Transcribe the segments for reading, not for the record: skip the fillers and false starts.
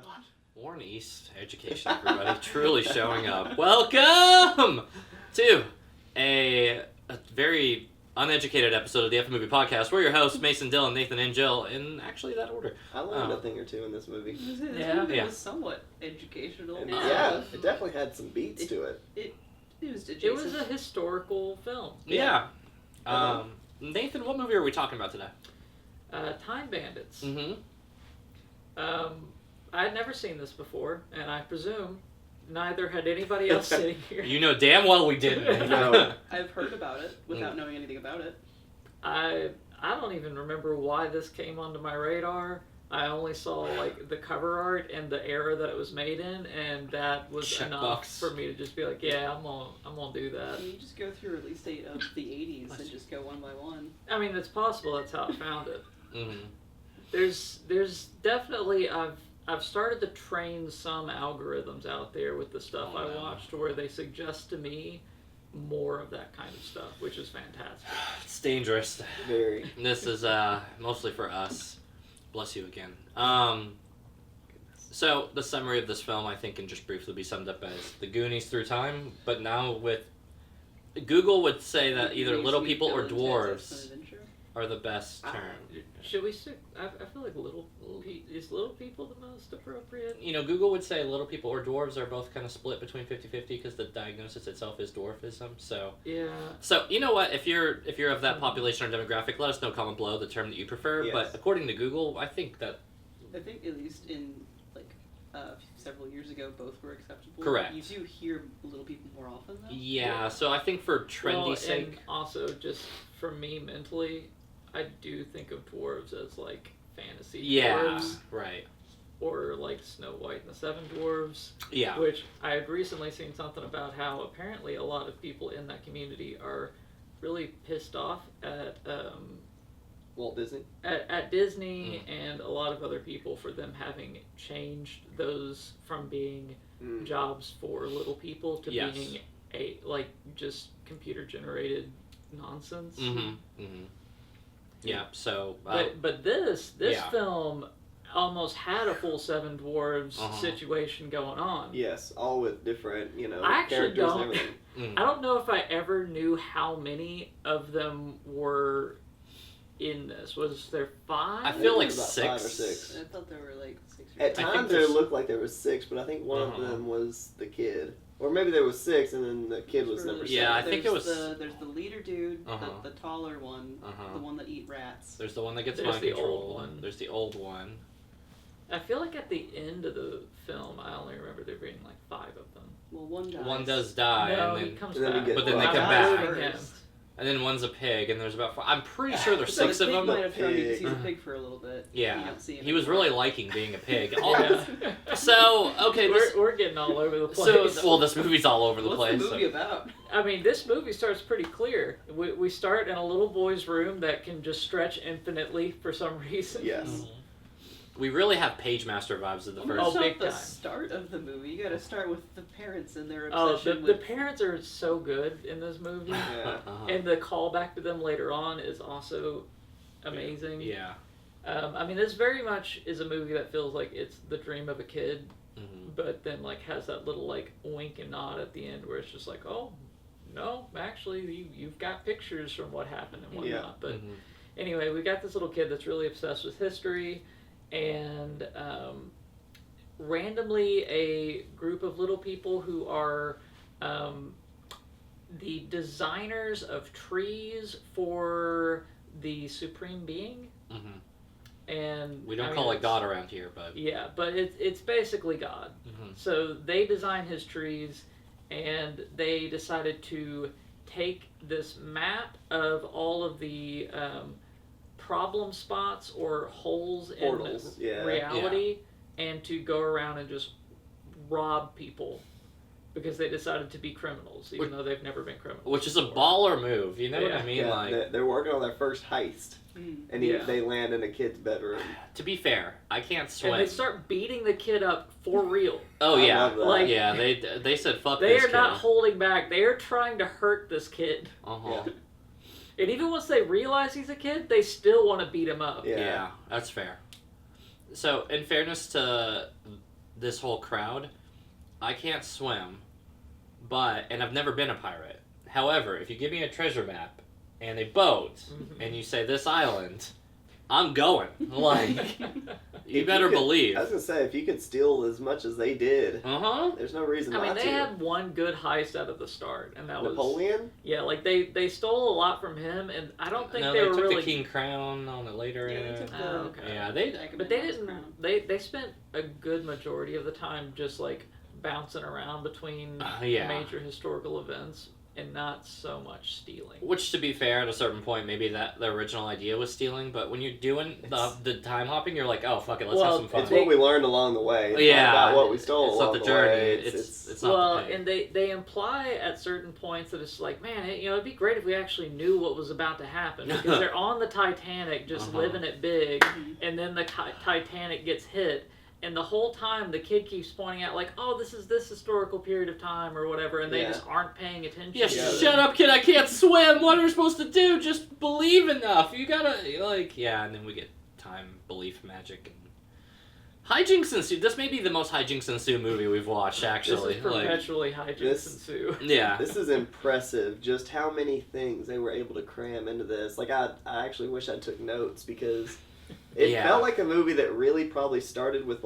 God. Warren East Education, everybody. Truly showing up. Welcome to a very uneducated episode of the F Movie Podcast. We're your hosts, Mason, Dylan, Nathan, and Jill, in actually that order. I learned a thing or two in this movie. This movie was somewhat educational. Yeah, it definitely had some beats to it. It was adjacent. It was a historical film. Yeah. Nathan, what movie are we talking about today? Time Bandits. Mm-hmm. I had never seen this before, and I presume neither had anybody else sitting here. You know damn well we didn't. No. I've heard about it without knowing anything about it. I don't even remember why this came onto my radar. I only saw like the cover art and the era that it was made in, and that was enough for me to just be like, yeah, I'm gonna do that. You just go through release date of the 80s and just go one by one. I mean, it's possible that's how I found it. Mm-hmm. There's definitely I've started to train some algorithms out there with the stuff I watched where they suggest to me more of that kind of stuff, which is fantastic. It's dangerous. Very. This is mostly for us. Bless you again. So the summary of this film, I think, can just briefly be summed up as The Goonies through time, but now with Google would say that either little people or dwarves are the best term. Should we stick? I feel like is little people the most appropriate? You know, Google would say little people or dwarves are both kind of split between 50-50 because the diagnosis itself is dwarfism. So yeah. So you know what? If you're of that population or demographic, let us know. Comment below the term that you prefer. Yes. But according to Google, I think at least in several years ago, both were acceptable. Correct. You do hear little people more often, though. Yeah. So I think for trendy sake, and also just for me mentally, I do think of dwarves as like fantasy dwarves. Right. Or like Snow White and the Seven Dwarves. Yeah. Which I had recently seen something about how apparently a lot of people in that community are really pissed off at Walt Disney? At Disney and a lot of other people for them having changed those from being jobs for little people to being just computer generated nonsense. Mm-hmm. Mm-hmm. Yeah, so... But this film almost had a full Seven Dwarves situation going on. Yes, all with different, I characters and everything. I don't know if I ever knew how many of them were in this. Was there 5? I feel like about 6. 5 or 6. I thought there were like 6 or 7. At times it looked like there was 6, but I think one of them was the kid. Or maybe there was 6 and then the kid was number 7. Yeah, I think it was... There's the leader dude, the taller one, the one that eat rats. There's the one that gets There's mind the control. old one. There's the old one. I feel like at the end of the film, I only remember there being like 5 of them. Well, one dies. One does die, No, and then he comes and then back. he but then they Well, come not back. first. And then one's a pig, and there's about 5. I'm pretty sure there's So 6 the of pig them. might have shown you because he's a pig for a little bit. Yeah, You don't see him he was anymore. really liking being a pig. Yeah. So, okay, we're getting all over the place. well, this movie's all over the What's place. the movie about? I mean, this movie starts pretty clear. We start in a little boy's room that can just stretch infinitely for some reason. Yes. We really have Page Master vibes of the first. That's not big the time. start of the movie. You gotta start with the parents and their Oh, obsession the with... parents are so good in this movie. Yeah. And the callback to them later on is also amazing. Yeah. I mean, this very much is a movie that feels like it's the dream of a kid, Mm-hmm. but then like has that little like wink and nod at the end where it's just like, oh, no, actually you've got pictures from what happened and whatnot. Yeah. But anyway, we got this little kid that's really obsessed with history, and randomly a group of little people who are the designers of trees for the Supreme Being. Mm-hmm. And We don't call it God around here, but... Yeah, but it's basically God. Mm-hmm. So they design his trees, and they decided to take this map of all of the problem spots or holes Portals, in reality, and to go around and just rob people because they decided to be criminals, even though they've never been criminals. Which is a baller move, you know what I mean? Yeah, like, they're working on their first heist, and they land in a kid's bedroom. to be fair, I can't swim. And they start beating the kid up for real. Oh I yeah, love that. Like- yeah. They said fuck They this are kid. not holding back. They are trying to hurt this kid. Uh-huh. Yeah. And even once they realize he's a kid, they still want to beat him up. Yeah. Yeah, that's fair. So, in fairness to this whole crowd, I can't swim, and I've never been a pirate. However, if you give me a treasure map and a boat, and you say this island, I'm going. Like, you better believe. I was gonna say, if you could steal as much as they did, there's no reason not to. I mean, they had one good heist out of the start, and that was Napoleon. Yeah, like they stole a lot from him, and I don't think they were took really the king crown on the later end. They took the, okay. Yeah, but they didn't. They spent a good majority of the time just like bouncing around between major historical events. And not so much stealing. Which, to be fair, at a certain point, maybe that the original idea was stealing. But when you're doing the time hopping, you're like, oh fuck it, let's have some fun. It's what we learned along the way. It's not about what we stole. It's along not the journey. Way. It's not the pain. And they imply at certain points that it's like, man, it'd be great if we actually knew what was about to happen because they're on the Titanic, just living it big, and then the Titanic gets hit. And the whole time, the kid keeps pointing out, like, oh, this is this historical period of time or whatever, and they just aren't paying attention. Yeah, shut up, kid, I can't swim. What are we supposed to do? Just believe enough. You gotta, and then we get time, belief, magic, and hijinks ensue. This may be the most hijinks ensue movie we've watched, actually. This is perpetually hijinks ensue. Yeah. This is impressive, just how many things they were able to cram into this. Like, I actually wish I took notes, because... It felt like a movie that really probably started with,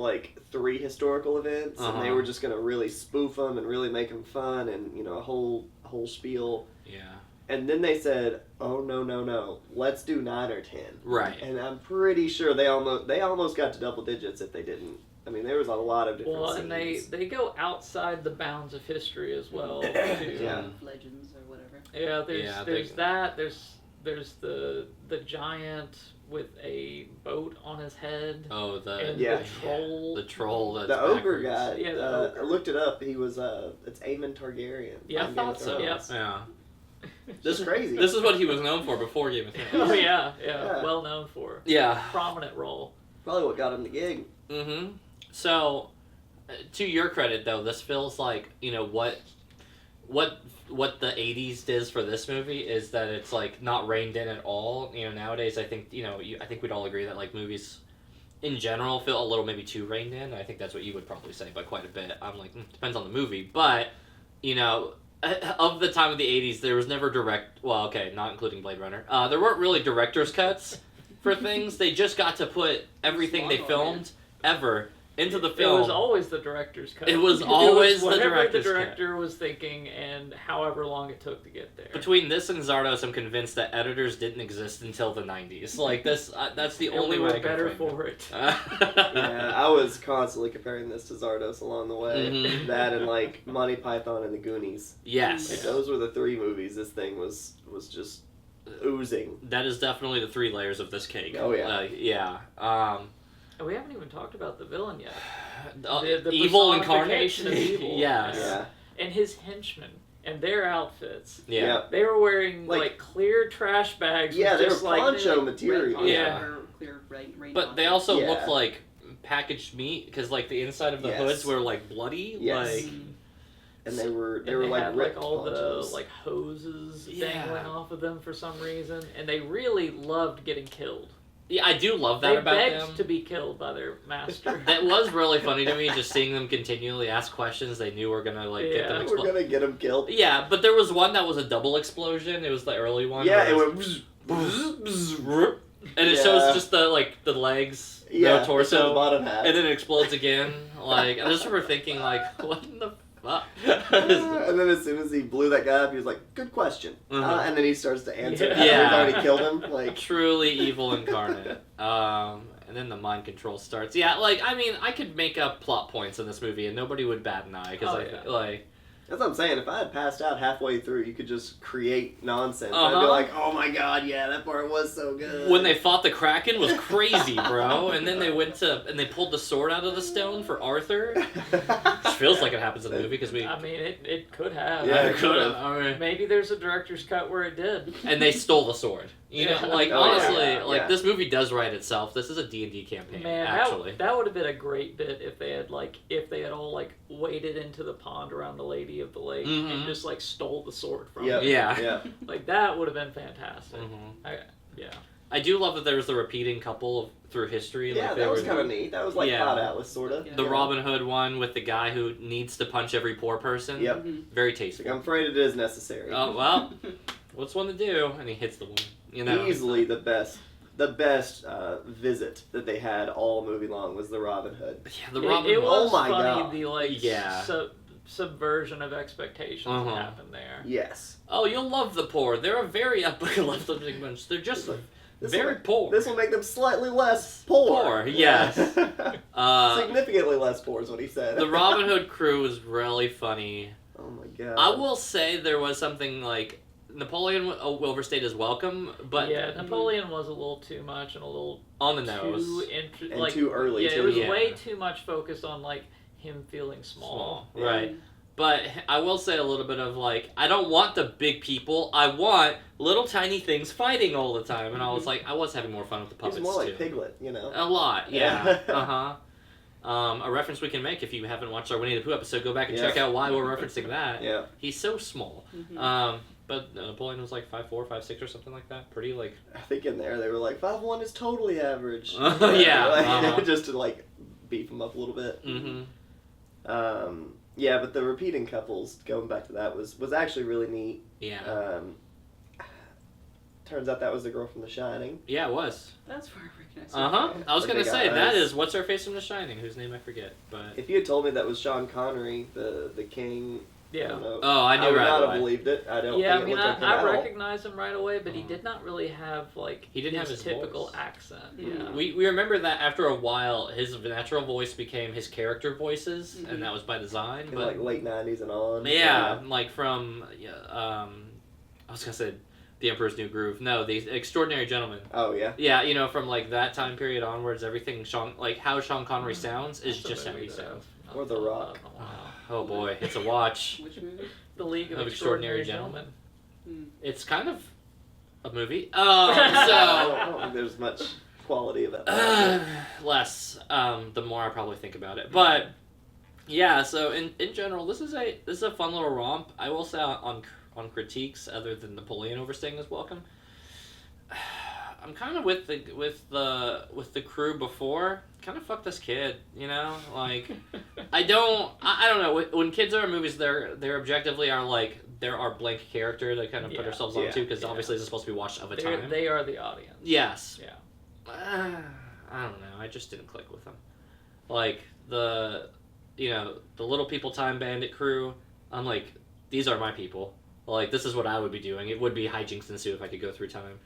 3 historical events, and they were just going to really spoof them and really make them fun and, a whole spiel. Yeah. And then they said, oh, no, let's do 9 or 10. Right. And I'm pretty sure they almost got to double digits if they didn't. I mean, there was a lot of different scenes. And they go outside the bounds of history as well, too. Legends or whatever. Yeah, there's that. There's the giant with a boat on his head. Oh, the troll. The troll. That's the ogre guy. Yeah, I looked it up. He was it's Aemon Targaryen. Yeah, I thought so. Yeah. This is crazy. This is what he was known for before Game of Thrones. Oh yeah, well known for. Yeah. Prominent role. Probably what got him the gig. Mm-hmm. So, to your credit though, this feels like what the 80s does for this movie is that it's not reined in at all. Nowadays I think I think we'd all agree that movies in general feel a little maybe too reined in. I think that's what you would probably say by quite a bit. I'm like, depends on the movie, but of the time of the 80s there was never not including Blade Runner. There weren't really director's cuts for things. They just got to put everything they filmed ever into the film. It was always the director's cut. It was always the director's cut. director was thinking, and however long it took to get there. Between this and Zardos, I'm convinced that editors didn't exist until the 90s. That's the only way I can better frame for it. Yeah, I was constantly comparing this to Zardos along the way. Mm-hmm. That and Monty Python and the Goonies. Yes. Those were the 3 movies this thing was just oozing. That is definitely the 3 layers of this cake. Oh yeah. Yeah. We haven't even talked about the villain yet. The evil incarnate. Personification of evil. Yes. Yeah. And his henchmen and their outfits. Yeah. They were wearing clear trash bags. Yeah, with they were just poncho material. Clear rain But they also looked like packaged meat because the inside of the hoods were bloody. Yes. And they were had, ripped all ponchos. the hoses dangling off of them for some reason, and they really loved getting killed. Yeah, I do love that about them. They begged to be killed by their master. That was really funny to me, just seeing them continually ask questions they knew were gonna get them we're gonna get them killed. Yeah, but there was one that was a double explosion. It was the early one. Yeah, it went. And it shows just the legs, the torso, the bottom half, and then it explodes again. I just remember thinking what in the fuck? And then as soon as he blew that guy up, he was like, "Good question," and then he starts to answer. Yeah. He's already killed him. Truly evil incarnate. And then the mind control starts. Yeah, I could make up plot points in this movie, and nobody would bat an eye because That's what I'm saying. If I had passed out halfway through, you could just create nonsense. I'd be like, oh my god, yeah, that part was so good. When they fought the Kraken was crazy, bro. And then they they pulled the sword out of the stone for Arthur. Which feels like it happens in the movie because it could have. Yeah, it could have. Maybe there's a director's cut where it did. And they stole the sword. Honestly, this movie does write itself. This is a D&D campaign, actually. That would have been a great bit if they had all waded into the pond around the Lady of the Lake and just stole the sword from her. Yeah. That would have been fantastic. I do love that there was the repeating couple through history. Yeah, like that was kind of neat. That was like Yeah. Cloud Atlas, sort of. Yeah. The Robin Hood one with the guy who needs to punch every poor person. Yep. Very Like, tasteful. I'm afraid it is necessary. Oh, well, what's one to do? And he hits the woman. You know? Easily the best visit that they had all movie long was the Robin Hood. Yeah, the Robin It Hood. was Oh my funny, God. the like Yeah. subversion of expectations that happened there. Yes. Oh, you'll love the poor. They're a very uplifting bunch. They're just This very will, poor. This will make them slightly less poor. Poor, yes. Significantly less poor is what he said. The Robin Hood crew was really funny. Oh my god. I will say there was something like Napoleon overstayed his welcome, but yeah, Napoleon was a little too much and a little on the nose. And too early, Yeah, too. it was Yeah. way too much focused on like him feeling small. Yeah. Right. But I will say a little bit of like, I don't want the big people. I want little tiny things fighting all the time. And I was like, I was having more fun with the He's puppets more like too. Piglet, you know. A lot, yeah. Yeah. A reference we can make if you haven't watched our Winnie the Pooh episode, go back and Yeah. check out why we're referencing that. Yeah. He's so small. Mhm. But Napoleon was like 5'4", 5'6", or something like that. Pretty like. I think in there they were like 5'1" is totally average. Yeah, Like, just to like beef him up a little bit. Mm-hmm. Yeah, but the repeating couples, going back to that, was actually really neat. Yeah. Turns out that was the girl from The Shining. Yeah, it was. That's where I recognize her. I was The gonna big say that eyes. is what's her face from The Shining, whose name I forget, but. If you had told me that was Sean Connery, the king, I Yeah. don't know, Oh, I knew would right not away. have believed it. I don't. Yeah, I think mean, it looked like him I at all. recognized him right away, but he did not really have like He didn't have his typical voice. accent. Mhm. Yeah. We remember that after a while, his natural voice became his character voices, Mhm. and that was by design. In But like late '90s and on. yeah, like from I was gonna say The Emperor's New Groove. No, The Extraordinary Gentleman. Oh yeah. Yeah, you know, from like that time period onwards, everything how Sean Connery sounds is That's a just how movie he that sounds. I've Or not The thought Rock. about in a while. Oh boy, it's a watch. Which movie? The League of Of Extraordinary Gentlemen. Hmm. It's kind of a movie. I don't think there's much quality about that. Less. The more I probably think about it, but yeah. So in general, this is a fun little romp. I will say on critiques other than Napoleon overstaying his welcome. I'm kind of with the crew before. Kind of fuck this kid, you know. Like I don't know. When kids are in movies, they're objectively are like there are blank character that kind of put Yeah. ourselves Yeah. onto because obviously this is supposed to be watched of a time. They are the audience. Yes. Yeah. I don't know. I just didn't click with them. Like the Little People Time Bandit crew. I'm like, these are my people. Like this is what I would be doing. It would be hijinks ensue if I could go through time.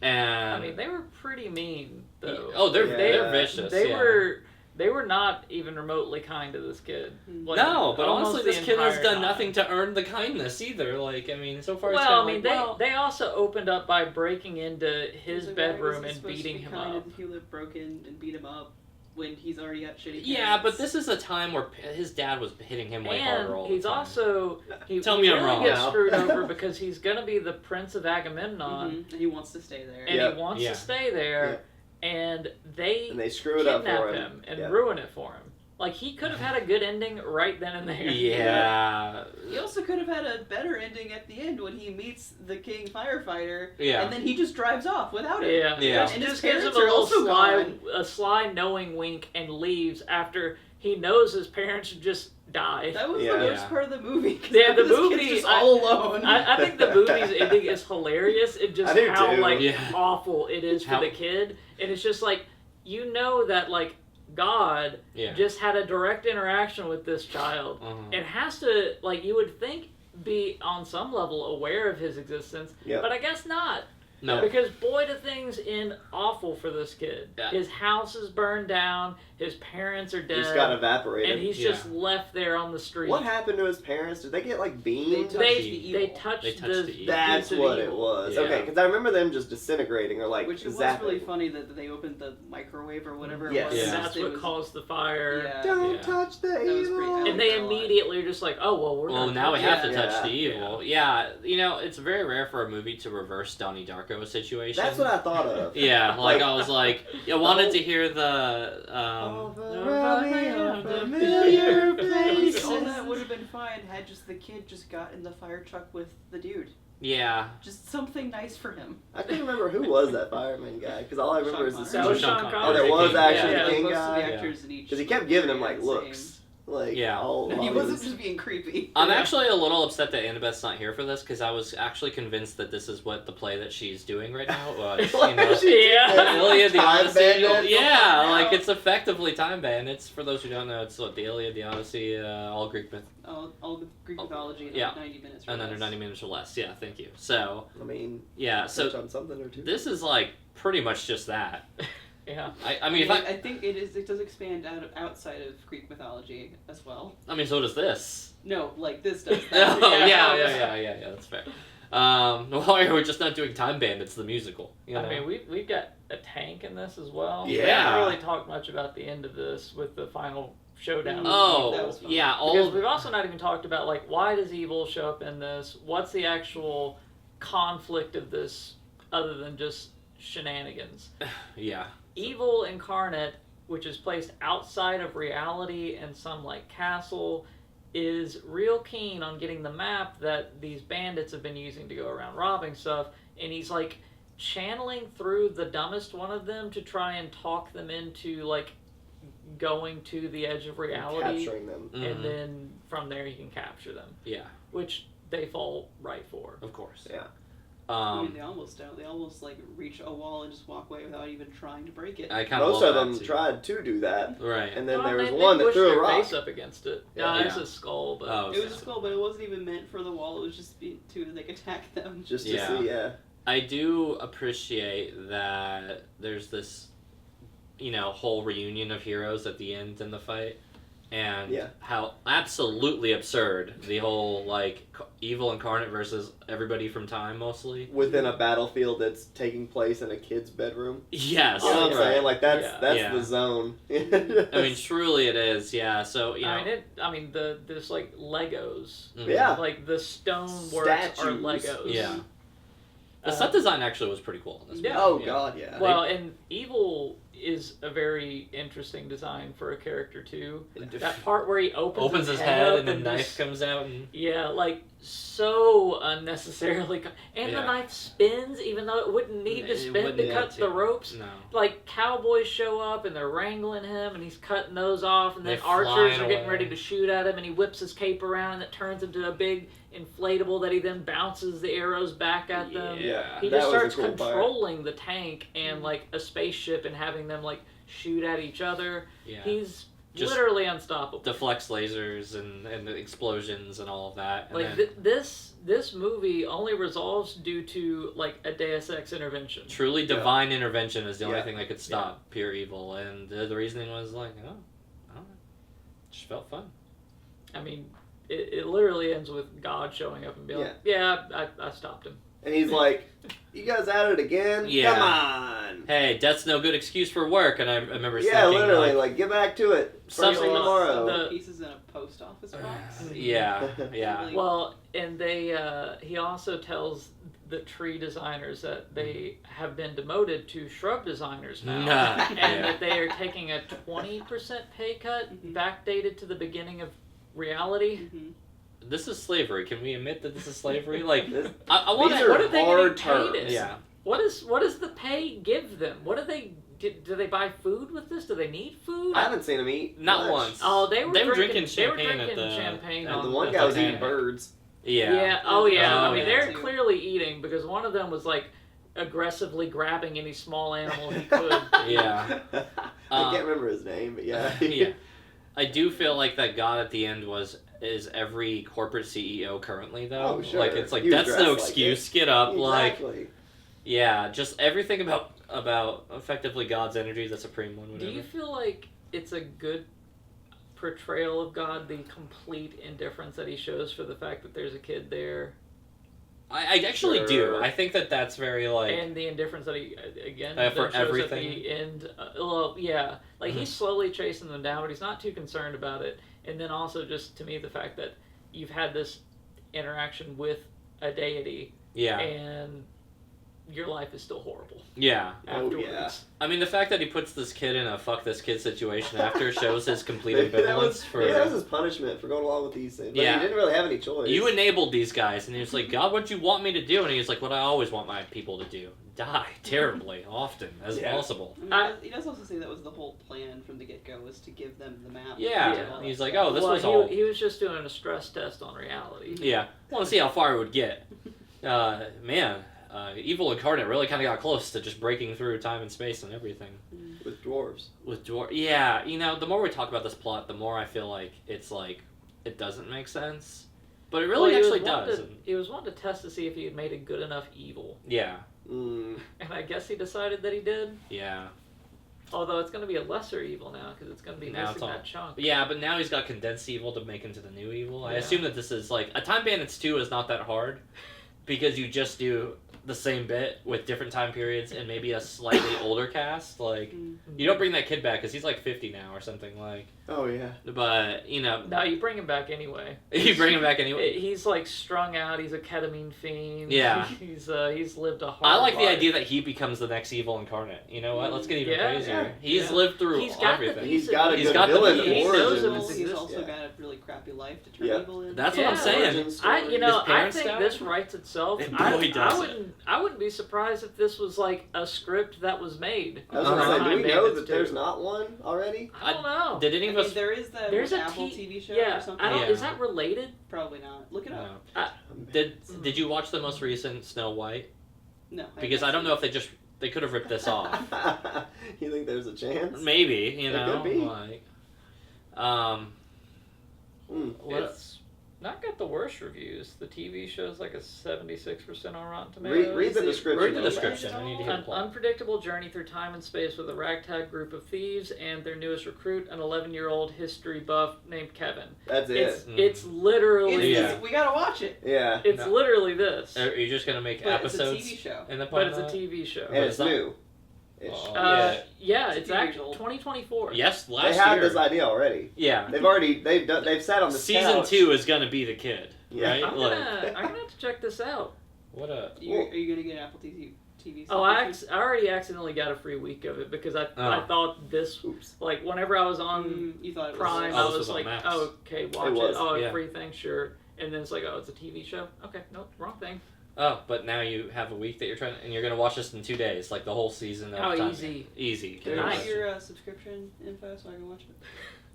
And I mean, they were pretty mean though. oh, they're Yeah. vicious. They yeah. were not even remotely kind to this kid. Like, No, but almost honestly, the this kid has entire done time. nothing to earn the kindness either. Like, I mean, so far it's Well, I kind mean, of they also opened up by breaking into his Like, why was bedroom he and supposed to beating be him kind up. If he broke in and beat him up when he's already got shitty Yeah, parents? but this is a time where his dad was hitting him way harder all And he's the time. also he Tell he me I'm really wrong gets now. screwed over because he's gonna be the Prince of Agamemnon, Mhm. And he wants to stay there. and Yeah. he wants Yeah. to stay there, and they And they screw it up kidnap for him and Yeah. ruin it for him. Like he could have had a good ending right then and there. Yeah. He also could have had a better ending at the end when he meets the king firefighter, Yeah. and then he just drives off without him. Yeah, Yeah. Just, And his just gives him parents a are little also gone. a sly, knowing wink and leaves after he knows his parents just died. That was Yeah. the worst Yeah. part of the movie. 'Cause Yeah, the this kid's movie- just all alone. I think the movie's ending is hilarious. It just I do how too. like Yeah. awful it is for How- the kid, and it's just like you know that like God Yeah. just had a direct interaction with this child. Uh-huh. It has to like you would think be on some level aware of his existence, Yep. but I guess not. No. Because boy, do things end awful for this kid. Yeah. His house is burned down. His parents are He dead. just got evaporated. and he's Yeah. just left there on the street. What happened to his parents? Did they get like beamed? They They touched touched They touched the evil. That's piece of what it evil. was. Yeah. Okay, because I remember them just disintegrating or like Which was zapping. really funny that they opened the microwave or whatever Yes. it was. Yeah. And that's It what was- caused the fire. Yeah. Don't Yeah. touch the was pretty evil. epic. And they a lot. immediately are just like, oh well, we're Well, gonna now we touch have it. to touch Yeah. the evil. Yeah, you know, it's very rare for a movie to reverse Donnie Darko situation. That's what I thought of. Yeah, like I was like, I wanted whole- to hear the Over me are familiar places. All that would have been fine had just the kid just got in the fire truck with the dude. Yeah. Just something nice for him. I can't remember who was that fireman guy, because all I remember is the Sean That was Sean Sean Connery. Oh, there Connery. was actually Yeah, the king most guy? of the Yeah. actors in each. Because he kept giving him, like, the looks. Like, Yeah. all He while wasn't just being creepy. I'm actually a little upset that Annabeth's not here for this because I was actually convinced that this is what the play that she's doing right now was. You know, Yeah. Iliad, the Time Odyssey. Bandits? Yeah, like it's effectively Time Bandits. For those who don't know, it's what the Iliad, the Odyssey, all Greek myth, All the Greek mythology in Yeah. 90 minutes. or and under less. 90 minutes or less. Yeah, thank you. So I mean, yeah, touch so on something or two. this is like pretty much just that. Yeah. I mean, if I think it does expand outside of Greek mythology as well. I mean, so does this. No, like this does. Oh yeah, that's fair. Why are we just not doing Time Bandits the musical? You know? I mean, we've got a tank in this as well. Yeah. We haven't really talked much about the end of this with the final showdown. That Oh was fun. yeah, all Because we've also not even talked about, like, why does evil show up in this? What's the actual conflict of this other than just shenanigans? yeah. Evil incarnate, which is placed outside of reality in some, like, castle, is real keen on getting the map that these bandits have been using to go around robbing stuff, and he's, like, channeling through the dumbest one of them to try and talk them into, like, going to the edge of reality, Capturing them. Mhm. and then from there you can capture them, Yeah, which they fall right for. of course. Yeah. I mean, they almost don't. They almost like reach a wall and just walk away without even trying to break it. I kind of Most of them tried to do that, Right. and then Well, there was they one that pushed threw a their rock. face up against it. Yeah. No, it's Yeah. a skull, but Oh, It was just cool, but it wasn't even meant for the wall. It was just to like attack them. Just to Yeah. see, yeah. I do appreciate that there's this, whole reunion of heroes at the end in the fight, and Yeah. how absolutely absurd the whole evil incarnate versus everybody from Time mostly. Within a battlefield that's taking place in a kid's bedroom. Yes, You know what I'm right. saying? Like, that's Yeah. the zone. I mean, truly it is. Yeah. So there's like Legos. Mhm. Yeah. Like the stone works Statues. are Legos. Yeah. The set design actually was pretty cool in this Yeah. movie. Oh, yeah. God, yeah. Well, and evil is a very interesting design for a character too. That part where he opens his head up and a knife just- comes out and Yeah, like so unnecessarily. And Yeah. the knife spins, even though it wouldn't need to It spin wouldn't to need cut to. the ropes. no. Like cowboys show up and they're wrangling him, and he's cutting those off, and then They archers flying are getting away. ready to shoot at him, and he whips his cape around, and it turns into a big inflatable that he then bounces the arrows back at them. Yeah. He That just was a starts cool part. controlling the tank and like a spaceship and having them like shoot at each other. Yeah. He's Just literally unstoppable. deflects lasers and the explosions and all of that. And Like then this movie only resolves due to like a Deus Ex intervention. truly divine intervention is the only Yeah. thing that could stop pure evil. And the reasoning was like, I don't know. Just felt fun. I mean, it literally ends with God showing up and being like, "Yeah, I stopped him." And he's like, "You guys at it again? Yeah. Come on!" Hey, death's no good excuse for work. And I remember Yeah, thinking, literally, like, get back to it. First Something thing tomorrow. the- Pieces in a post office box. yeah. Really- Well, and he also tells the tree designers that they have been demoted to shrub designers now, Nah, and yeah. that they are taking a 20% pay cut, Mhm. backdated to the beginning of reality. Mhm. This is slavery. Can we admit that this is slavery? Like, This- I want These to. are what are they hard getting paid terms. as? Yeah. What does the pay give them? What do they do? They buy food with this? Do they need food? I haven't seen him eat. Not much. once. Oh, they were drinking They were champagne drinking at the. champagne And on the one the guy was eating Titanic. birds. Yeah. Yeah. Oh, yeah. Oh, I mean, yeah. they're Too. clearly eating because one of them was like aggressively grabbing any small animal he could. Yeah. I can't remember his name, but yeah. Yeah. I do feel like that God at the end is every corporate CEO currently though. Oh, sure. Like it's like He was that's dressed no like excuse. Get up. Like Exactly. yeah, just everything about effectively God's energy, the supreme one, Do whatever. you feel like it's a good portrayal of God, the complete indifference that he shows for the fact that there's a kid there, I actually do. Sure. I think that that's very like and the indifference that he again For that shows everything? at the end? Well, yeah, like Mhm. he's slowly chasing them down, but he's not too concerned about it. And then also just to me the fact that you've had this interaction with a deity, yeah. and your life is still horrible. Yeah. Afterwards. Oh, yeah. I mean, the fact that he puts this kid in a fuck this kid situation after shows his complete Maybe that ambivalence for... that was his punishment for going along with these things. But Yeah. he didn't really have any choice. You enabled these guys, and he was like, God, what do you want me to do? And he was like, what I always want my people to do. Die terribly, often, as possible. I mean, he does also say that was the whole plan from the get-go, was to give them the map. Yeah. And He's like, stuff. oh, this was all... He was just doing a stress test on reality. Yeah. I want to see how far it would get. Evil Incarnate really kind of got close to just breaking through time and space and everything. With dwarves. Yeah, the more we talk about this plot, the more I feel like it's like, it doesn't make sense. But it really actually does. He was wanting to test to see if he had made a good enough evil. Yeah. Mm. And I guess he decided that he did. Yeah. Although it's going to be a lesser evil now, because it's going to be Now missing that chunk. Yeah, but now he's got condensed evil to make into the new evil. I Yeah. assume that this is like... A Time Bandits 2 is not that hard, because you just do the same bit with different time periods and maybe a slightly older cast. Like, you don't bring that kid back, because he's like 50 now or something, like... Oh, yeah. But, No, you bring him back anyway. You bring him back anyway? He's like strung out. He's a ketamine fiend. Yeah. He's lived a hard I like life. the idea that he becomes the next evil incarnate. You know what? Let's get even Yeah, crazier. yeah, He's yeah. lived through He's got everything. He's got a He's good got the villain piece. He knows origin. it. He's also got a really crappy life to turn Yeah. evil in. That's what I'm Yeah. saying. Origin story. His I parents think died? this writes itself. It I really does. I wouldn't be surprised if this was like a script that was made. I was going to Uh-huh. say, do we know Bandits that there's 2. not one already? I don't know. Did any I of mean, us... there is that There's a Apple T- TV show Yeah, or something. I don't. Yeah. Is that related? Probably not. Look it up. No. Did you watch the most recent Snow White? No. Because I don't know if they could have ripped this off. You think there's a chance? Maybe, It could be. like... It's not got the worst reviews. The TV show's like a 76% on Rotten Tomatoes. Read the description. Read the on that. description. I need to hear the An plot. unpredictable journey through time and space with a ragtag group of thieves and their newest recruit, an 11-year-old history buff named Kevin. That's It's it. it's literally Yeah. We gotta watch it. Yeah. it's No. literally this, Are you just going to make But episodes it's a TV show. in the but it's a pilot? TV show. And it's not- new. Ish. Oh. Yeah, It's it's a few years actually old. 2024. Yes, last They had year. this idea already. Yeah. They've sat on the Season couch. 2 is going to be the kid, Yeah. right? I'm Like, gonna have to check this out. what a... Are you gonna get Apple TV? Oh, I already accidentally got a free week of it because I thought this, Oops. like, whenever I was on you thought it was Prime, Oh, I this was was on like, Max. oh, okay, watch It it. was, Oh, yeah. free thing, sure. And then it's like, oh, it's a TV show. Okay, nope, wrong thing. Oh, but now you have a week that you're trying to... And you're going to watch this in 2 days, like the whole season of Oh, Time. easy. Easy. Can Nice. I get your subscription info so I can watch it?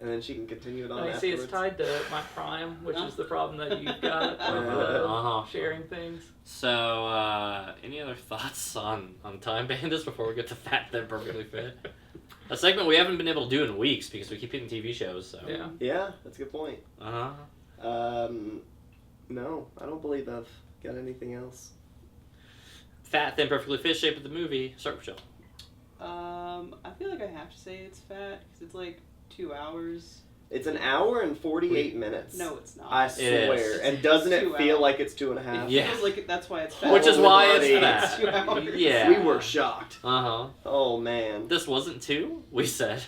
And then she can continue it on I afterwards. see it's tied to my Prime, which No. is the problem that you've got with Uh-huh. sharing things. So, any other thoughts on Time Bandits before we get to Fat Then Perfectly Fit? A segment we haven't been able to do in weeks because we keep hitting TV shows, so... Yeah. Yeah, that's a good point. Uh-huh. No, I don't believe I've got anything else. Fat Then Perfectly Fit, shape of the movie. Start with Jill. I feel like I have to say it's fat because it's like 2 hours. It's an hour and 48 minutes. No, it's not. I is. swear. And doesn't it 2 feel hours. like it's 2.5? It Yeah. feels like that's why it's fat. Which is why it's Holy fat. 2 hours. Yeah. We were shocked. Uh-huh. Oh, man. This wasn't 2, we said.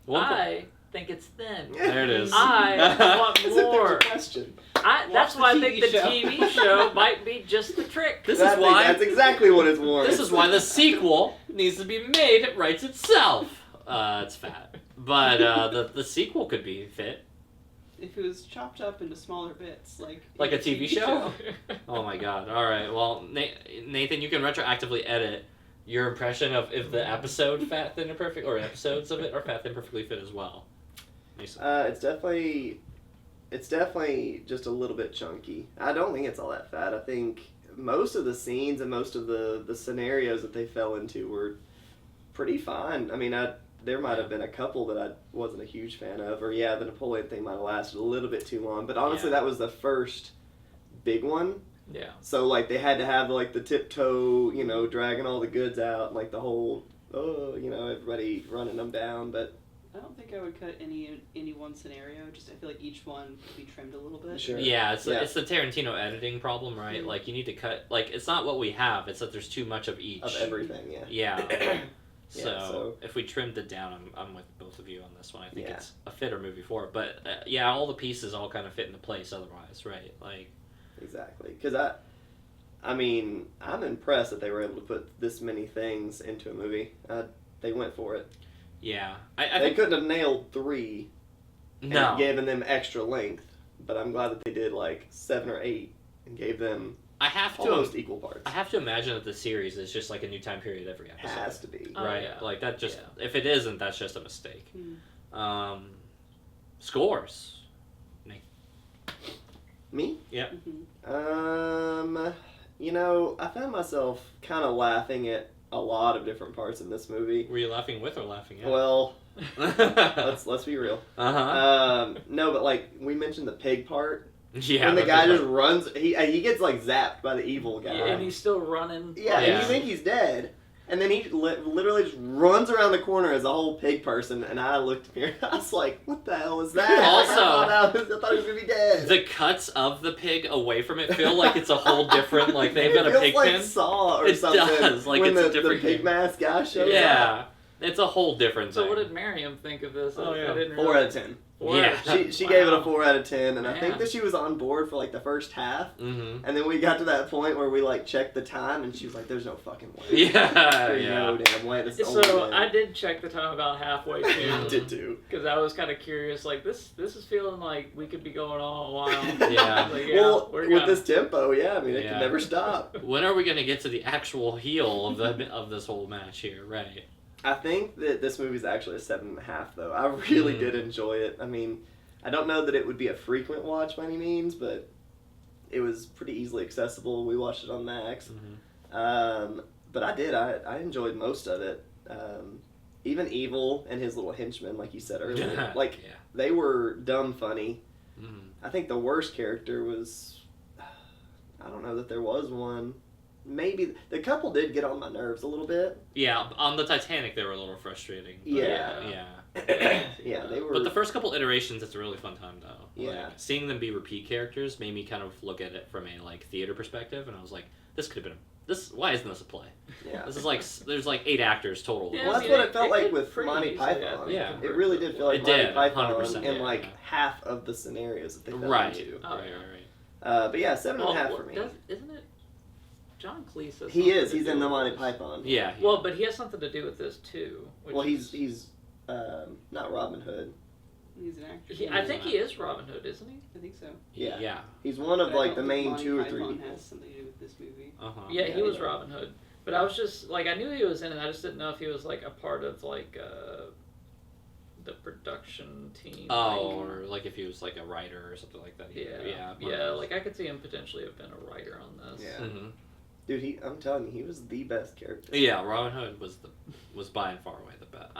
One po- I think it's thin. There it is. I want As if there's more. a question. That's the why I TV think the show. TV show might be just the trick. This is why... That's exactly what it's warranted. This is why the sequel needs to be made. It writes itself. It's fat. But the sequel could be fit. If it was chopped up into smaller bits, like Like a TV show? Oh my god. Alright, well, Nathan, you can retroactively edit your impression of if the episode Fat, Thin, and Perfect, or episodes of it are Fat, Thin, Perfectly Fit as well. Mason. It's definitely just a little bit chunky. I don't think it's all that fat. I think most of the scenes and most of the scenarios that they fell into were pretty fine. I mean, there might have been a couple that I wasn't a huge fan of, or the Napoleon thing might have lasted a little bit too long. But honestly, that was the first big one. Yeah. So like they had to have like the tiptoe, dragging all the goods out, and like the whole, everybody running them down. But I don't think I would cut any one scenario. Just I feel like each one could be trimmed a little bit. Sure. Yeah, it's the Tarantino editing problem, right? Mm-hmm. Like, you need to cut... Like, it's not what we have, it's that there's too much of each. of everything, yeah. Yeah. Yeah, So, so- if we trimmed it down, I'm with both of you on this one. I think Yeah. it's a fitter movie for it. But, all the pieces all kind of fit into place otherwise, right? Like... Exactly, because I mean, I'm impressed that they were able to put this many things into a movie. They went for it. Yeah. They couldn't have nailed 3 No. and given them extra length, but I'm glad that they did like 7 or 8 and gave them almost equal parts. I have to imagine that the series is just like a new time period every episode. Has to be. Right? Yeah. Like that just, if it isn't, that's just a mistake. Scores. Nick. Me? Yeah. You know, I found myself kind of laughing at a lot of different parts in this movie. Were you laughing with or laughing at? Well, let's be real. No, but like we mentioned the pig part. Yeah. When the guy just runs, he gets like zapped by the evil guy. Yeah, and he's still running. Yeah, and you think he's dead. And then he literally just runs around the corner as a whole pig person, and I looked at him, I was like, what the hell is that? Also, I thought he was going to be dead. The cuts of the pig away from it feel like it's a whole different, like they've got a pig like pin. Saw or it something. does, like when it's a different the pig game. mask guy shows up. Yeah, it's a whole different thing. So what did Miriam think of this? Oh, yeah. I didn't 4 out of 10. She gave it a 4 out of 10, and I think that she was on board for like the first half, and then we got to that point where we like checked the time, and she was like, "There's no fucking way." There's no damn way. This is so I did check the time about halfway too. I did too. Because I was kind of curious, like this is feeling like we could be going on a while. Like, well, with this tempo, it could never stop. When are we gonna get to the actual heel of this whole match here? Right. I think that this movie's actually a 7.5, though. I really did enjoy it. I mean, I don't know that it would be a frequent watch by any means, but it was pretty easily accessible. We watched it on Max. But I did. I enjoyed most of it. Even Evil and his little henchmen, like you said earlier. They were dumb funny. I think the worst character was... I don't know that there was one. Maybe the couple did get on my nerves a little bit. Yeah, on the Titanic they were a little frustrating. Yeah, they were. But the first couple iterations, it's a really fun time though. Yeah, like, seeing them be repeat characters made me kind of look at it from a like theater perspective, and I was like, this could have been this. Why isn't this a play? Yeah, this is like there's like 8 actors total. Yeah, well, that's what it felt like with Monty Python. Yeah, it really did feel like Monty Python 100%, in like half of the scenarios that they fell into. Right. But yeah, 7.5 for me. Isn't it? John Cleese. He is. He's in the Monty Python. Yeah. Well, but he has something to do with this too. Well, he's not Robin Hood. He's an actor. I think he is Robin Hood, isn't he? I think so. Yeah. He's one of like the main 2 or 3 Python people. has something to do with this movie. Yeah, he was Robin Hood. But I was just like, I knew he was in it. I just didn't know if he was like a part of like the production team. Or like if he was like a writer or something like that. Yeah. Like I could see him potentially have been a writer on this. Yeah. Dude, I'm telling you, he was the best character. Yeah, Robin Hood was by and far away the best.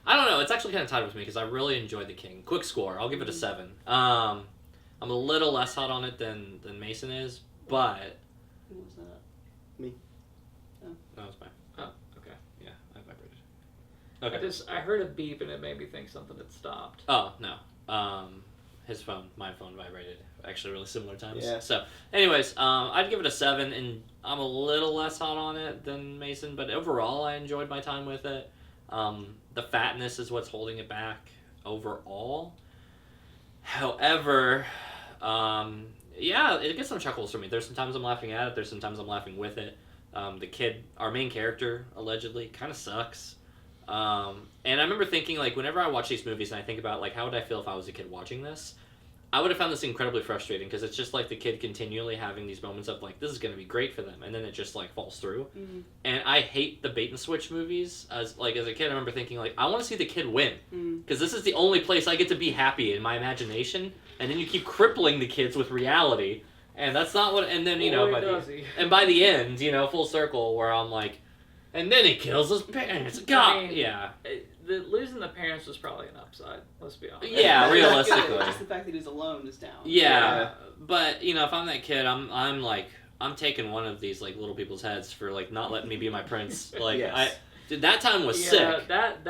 I don't know. It's actually kind of tied with me because I really enjoyed The King. Quick score, I'll give it a 7. I'm a little less hot on it than Mason is, but Who was that? Me. Oh. That was mine. Oh, okay. Yeah, I vibrated. Okay. I heard a beep and it made me think something had stopped. Oh no. My phone vibrated actually really similar times. Yeah. So, anyways, I'd give it a 7, and I'm a little less hot on it than Mason, but overall I enjoyed my time with it. The fatness is what's holding it back overall. However, it gets some chuckles from me. There's sometimes I'm laughing at it. There's sometimes I'm laughing with it. The kid, our main character, allegedly, kind of sucks. And I remember thinking, like, whenever I watch these movies and I think about, like, how would I feel if I was a kid watching this? I would have found this incredibly frustrating because it's just like the kid continually having these moments of like, this is going to be great for them, and then it just like falls through. And I hate the bait and switch movies. As a kid, I remember thinking like, I want to see the kid win because this is the only place I get to be happy in my imagination. And then you keep crippling the kids with reality, and that's not what. And then by the end, full circle where I'm like, and then he kills his parents. God, losing the parents was probably an upside. Let's be honest. Yeah, realistically. Just the fact that he's alone is down. Yeah, but if I'm that kid, I'm taking one of these like little people's heads for like not letting me be my prince. Like that time was sick. That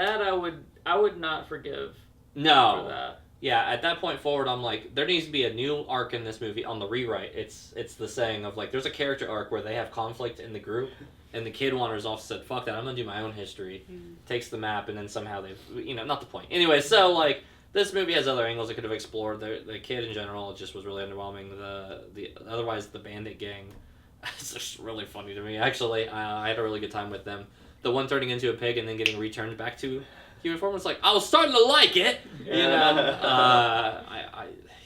I would not forgive. No. For that. Yeah, at that point forward, I'm like, there needs to be a new arc in this movie on the rewrite. It's the saying of like, there's a character arc where they have conflict in the group. And the kid wanders off and said, fuck that, I'm going to do my own history. Takes the map, and then somehow they've... not the point. Anyway, so, like, this movie has other angles it could have explored. The kid in general just was really underwhelming. Otherwise, the Bandit gang It's just really funny to me. Actually, I had a really good time with them. The one turning into a pig and then getting returned back to human form was like, I was starting to like it. You know,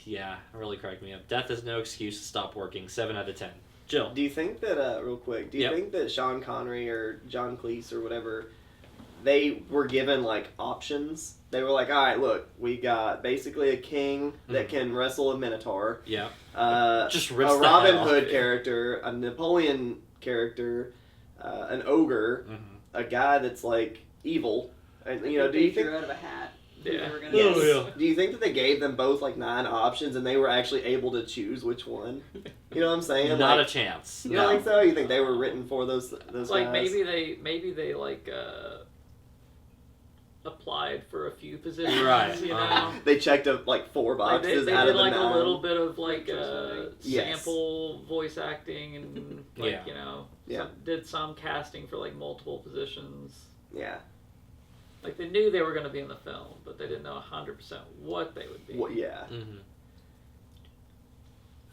it really cracked me up. Death is no excuse to stop working. 7 out of 10. Jill. Do you think that, real quick, do you think that Sean Connery or John Cleese or whatever, they were given, like, options? They were like, all right, look, we got basically a king that can wrestle a minotaur. Yeah. Just rips a Robin Hood character, a Napoleon character, an ogre, a guy that's, like, evil. And, you know, do you think... out of a hat. Yeah. Do you think that they gave them both, like, 9 options and they were actually able to choose which one? You know what I'm saying? Not like, a chance. You don't think so? You think they were written for those like guys? maybe they like applied for a few positions, right? You know, they checked up like 4 boxes they out did of the like 9. a little bit of like Yes. sample voice acting and like you know, did some casting for like multiple positions. Yeah. Like they knew they were going to be in the film, but they didn't know 100% what they would be. Well, yeah.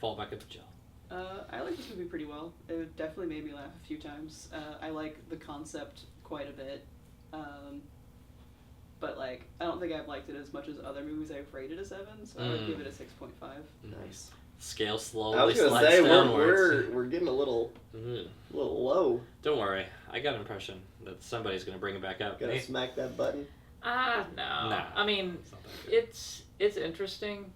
Fall back at the Jill. I like this movie pretty well. It definitely made me laugh a few times. I like the concept quite a bit. But like, I don't think I've liked it as much as other movies I've rated a 7, so I would give it a 6.5. Nice. Scale slowly I was gonna slides say downwards. we're getting a little low. Don't worry, I got an impression that somebody's gonna bring it back up. Gotta smack that button. No. Nah. I mean, it's interesting.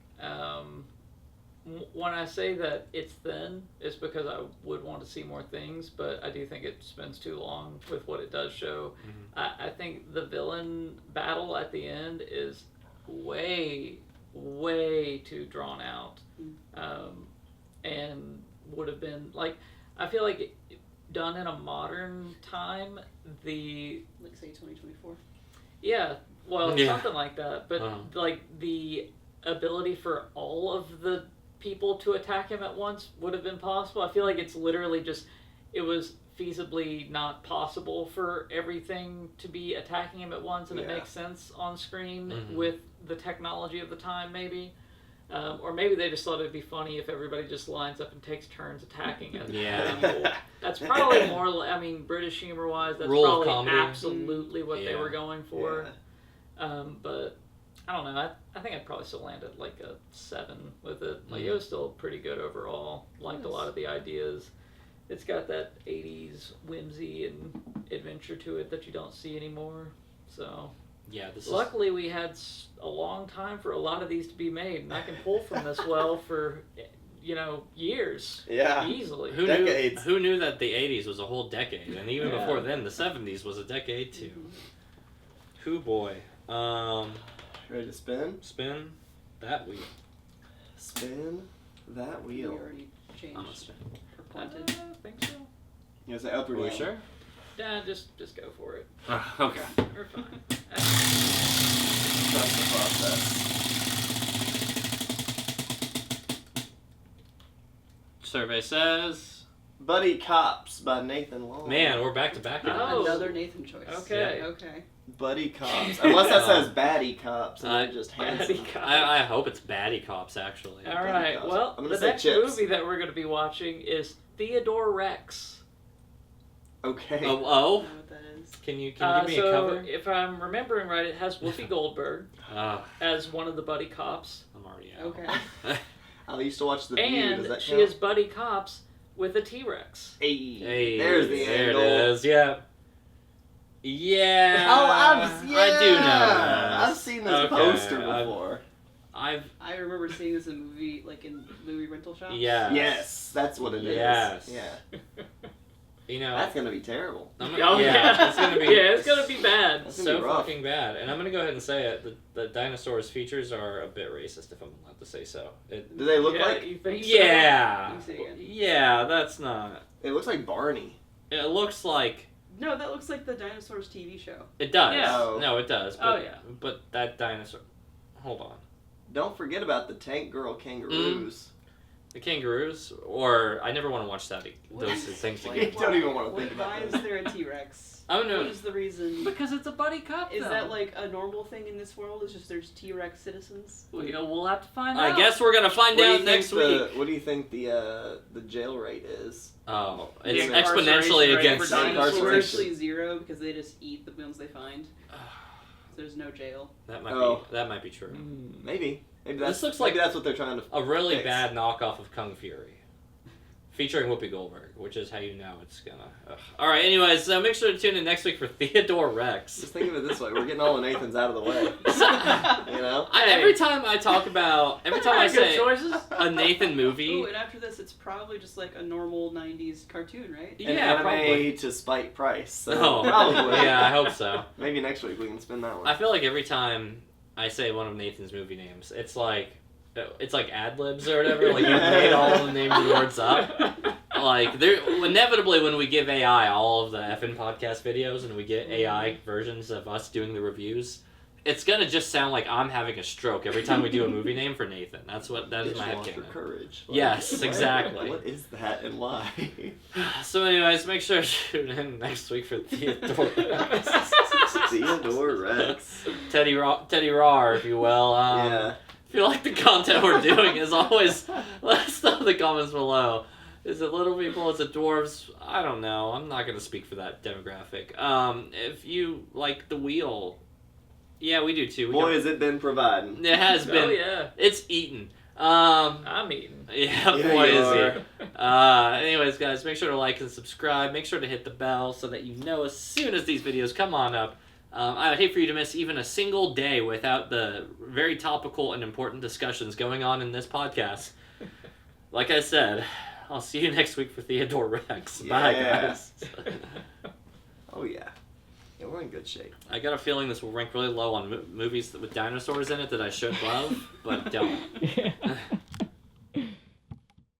When I say that it's thin, it's because I would want to see more things, but I do think it spends too long with what it does show. I think the villain battle at the end is way too drawn out, and would have been like, I feel like done in a modern time, like say 2024. Something like that, but like the ability for all of the people to attack him at once would have been possible. I feel like it's literally just, it was feasibly not possible for everything to be attacking him at once, and it makes sense on screen with the technology of the time, maybe. Or maybe they just thought it'd be funny if everybody just lines up and takes turns attacking it. Yeah. That's probably more, I mean, British humor-wise, that's Rule probably absolutely what they were going for. Yeah. But I don't know. I think I'd probably still land at like a 7 with it. Like it was still pretty good overall. Liked a lot of the ideas. It's got that 80s whimsy and adventure to it that you don't see anymore. So yeah, luckily we had a long time for a lot of these to be made, and I can pull from this well for years. Yeah, easily. Decades. Who knew that the 80s was a whole decade, and even before then, the 70s was a decade too. Who boy. Ready to spin? Spin that wheel. Spin that wheel. We already changed or pointed. I think so. You gonna say up or down? Are we sure? Yeah, just go for it. Okay. We're fine. Trust the process. Survey says... Buddy Cops by Nathan Long. Man, we're back to back. Another Nathan choice. Okay. Okay. Buddy Cops. Unless that says Baddie Cops, and they're just handsome. Baddie Cops. I hope it's Baddie Cops, actually. All right. Cops. Well, I'm gonna the say next Chips. movie that we're going to be watching is Theodore Rex. Okay. Oh? I don't know what that is. Can you give me a cover? If I'm remembering right, it has Whoopi Goldberg as one of the buddy cops. I'm already out. Okay. I used to watch The View. Does And that she count? is buddy cops with a T-Rex. Hey, there's the there angle. it is. Yeah. Yeah. Oh, I do know this. I've seen this poster before. I remember seeing this in movie, like in movie rental shops. Yeah. Yes, that's what it is. Yes. Yeah. You know, That's gonna be terrible. It's gonna be. Yeah, it's gonna be bad. That's So gonna be rough. fucking bad. And I'm gonna go ahead and say it. The dinosaurs' features are a bit racist, if I'm allowed to say so. Do they look like? You think so? Yeah. Let me see again. Yeah, that's not. It looks like Barney. It looks like. No, that looks like the Dinosaurs TV show. It does. Yeah. Oh. No, it does. But, Oh, yeah. But that dinosaur. Hold on. Don't forget about the Tank Girl kangaroos. The kangaroos? Or I never want to watch those things You together. don't even want to think Why about is that. there a T-Rex? I don't know. What is the reason? Because it's a buddy cop. Is though. that like a normal thing in this world? Is just there's T-Rex citizens? We'll have to find out. I guess we're gonna find out next week. What do you think the jail rate is? Oh, The it's incarceration exponentially rate against. for It's Incarceration. virtually zero because they just eat the ones they find. There's no jail. That might Oh. be true. Maybe This that's looks maybe like that's what they're trying to. A really fix. bad knockoff of Kung Fury, featuring Whoopi Goldberg, which is how you know it's gonna. Ugh. All right. Anyways, make sure to tune in next week for Theodore Rex. Just think of it this way: we're getting all the Nathans out of the way. You know. Every time I Good say choices. a Nathan movie, Ooh, and after this, it's probably just like a normal '90s cartoon, right? An yeah, anime probably. to spite price. So Oh, probably. yeah, I hope so. Maybe next week we can spin that one. I feel like every time I say one of Nathan's movie names, it's like ad libs or whatever. Like you made all the names of the words up. Like there, inevitably when we give AI all of the effing podcast videos and we get AI versions of us doing the reviews, it's gonna just sound like I'm having a stroke every time we do a movie name for Nathan. That is my head Dishwasher canon. courage. Yes, what- exactly. What is that and why? So, anyways, make sure to tune in next week for Theodore Rex. Theodore Rex. Teddy Rar, if you will. Yeah. If you like the content we're doing, as always, let us know in the comments below. Is it little people? Is it dwarves? I don't know. I'm not going to speak for that demographic. If you like The Wheel, yeah, we do too. Boy, has it been providing. It has been. Oh yeah. It's eaten. I'm eating. Yeah, Yeah, boy, you is are. it. Anyways, guys, make sure to like and subscribe. Make sure to hit the bell so that you know as soon as these videos come on up. I would hate for you to miss even a single day without the very topical and important discussions going on in this podcast. Like I said, I'll see you next week for Theodore Rex. Bye, Yeah. guys. Oh yeah. Yeah, we're in good shape. I got a feeling this will rank really low on movies with dinosaurs in it that I should love, but don't.